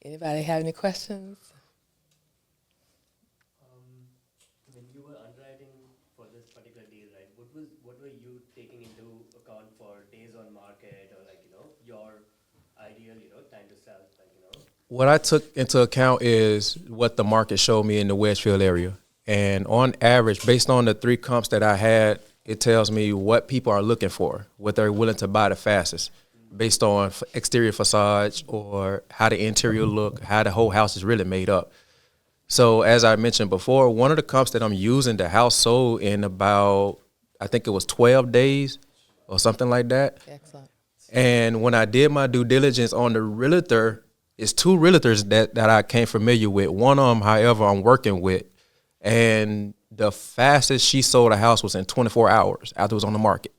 Anybody have any questions? When you were underwriting for this particular deal, right, what were you taking into account for days on market or your ideal, time to sell, What I took into account is what the market showed me in the Wedgefield area. And on average, based on the 3 comps that I had, it tells me what people are looking for, what they're willing to buy the fastest, based on exterior facades or how the interior look, how the whole house is really made up. So as I mentioned before, one of the comps that I'm using, the house sold in about, I think it was 12 days or something like that. Excellent. And when I did my due diligence on the realtor, it's 2 realtors that I came familiar with. One of them, however, I'm working with. And the fastest she sold a house was in 24 hours after it was on the market.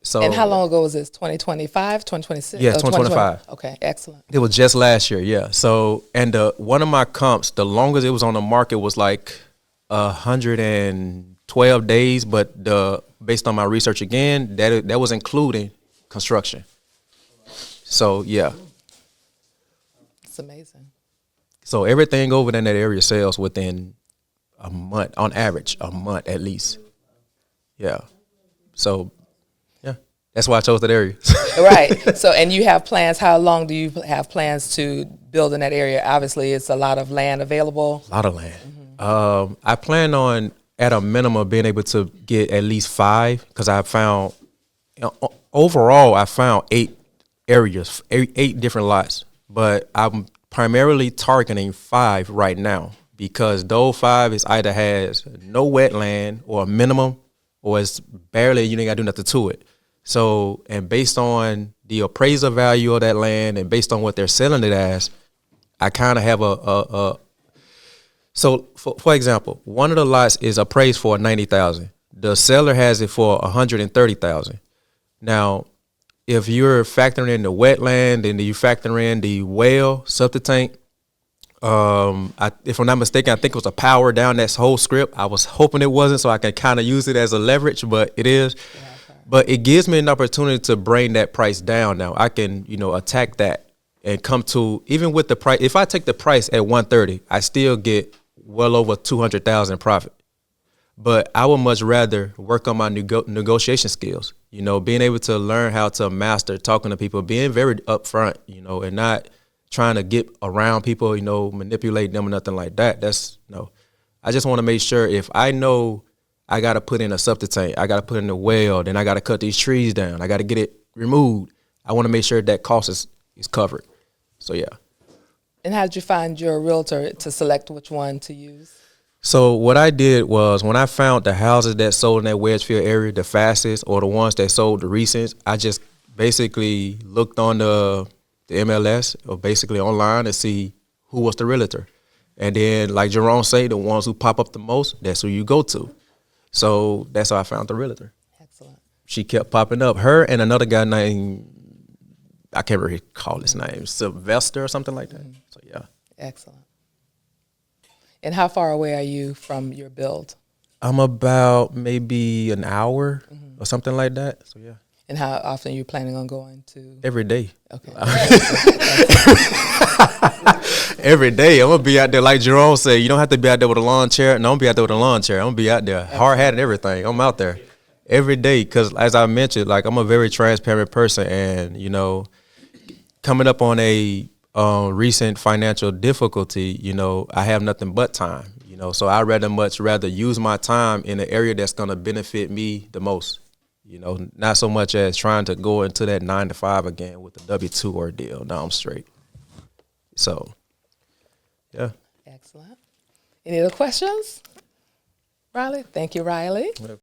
So, And how long ago was this? 2025, 2026? Yeah, 2025. Okay, excellent. It was just last year, yeah. So, and one of my comps, the longest it was on the market was like 112 days, but based on my research again, that was including construction. So, yeah. It's amazing. So everything over in that area sells within a month, on average, a month at least. Yeah. So, yeah, that's why I chose that area. Right. So, and you have plans. How long do you have plans to build in that area? Obviously, it's a lot of land available. A lot of land. Mm-hmm. I plan on, at a minimum, being able to get at least 5, because I found, overall, I found 8 areas, 8 different lots. But I'm primarily targeting 5 right now, because those 5 is either has no wetland or a minimum, or it's barely, you ain't got to do nothing to it. So, and based on the appraisal value of that land and based on what they're selling it as, I kind of have so for example, one of the lots is appraised for $90,000. The seller has it for $130,000. Now, if you're factoring in the wetland and you factor in the well, septic tank, if I'm not mistaken, I think it was a power down that whole script. I was hoping it wasn't, so I can kind of use it as a leverage, but it is. Yeah, okay. But it gives me an opportunity to bring that price down. Now I can, attack that and come to, even with the price. If I take the price at 130, I still get well over 200,000 profit. But I would much rather work on my negotiation skills, being able to learn how to master talking to people, being very upfront, and not trying to get around people, manipulate them or nothing like that. That's no. I just want to make sure if I know I got to put in a septic tank, I got to put in a well, then I got to cut these trees down, I got to get it removed. I want to make sure that cost is covered. So, yeah. And how did you find your realtor to select which one to use? So what I did was, when I found the houses that sold in that Wedgefield area the fastest, or the ones that sold the recent, I just basically looked on the MLS, or basically online, to see who was the realtor. And then, like Jerome say, the ones who pop up the most, that's who you go to. So that's how I found the realtor. Excellent. She kept popping up. Her and another guy named, I can't really call his name, Sylvester or something like that. So, yeah. Excellent. And how far away are you from your build? I'm about maybe an hour or something like that. So, yeah. And how often are you planning on going to? Every day. Okay. Every day. I'm going to be out there, like Jerome said, you don't have to be out there with a lawn chair. No, I'm going to be out there with a lawn chair. I'm going to be out there, hard hat and everything. I'm out there every day because, as I mentioned, like, I'm a very transparent person. And, coming up on a recent financial difficulty, I have nothing but time, so I'd much rather use my time in an area that's going to benefit me the most, not so much as trying to go into that 9-to-5 again with the W-2 ordeal. No, I'm straight. So, yeah. Excellent. Any other questions? Riley? Thank you, Riley.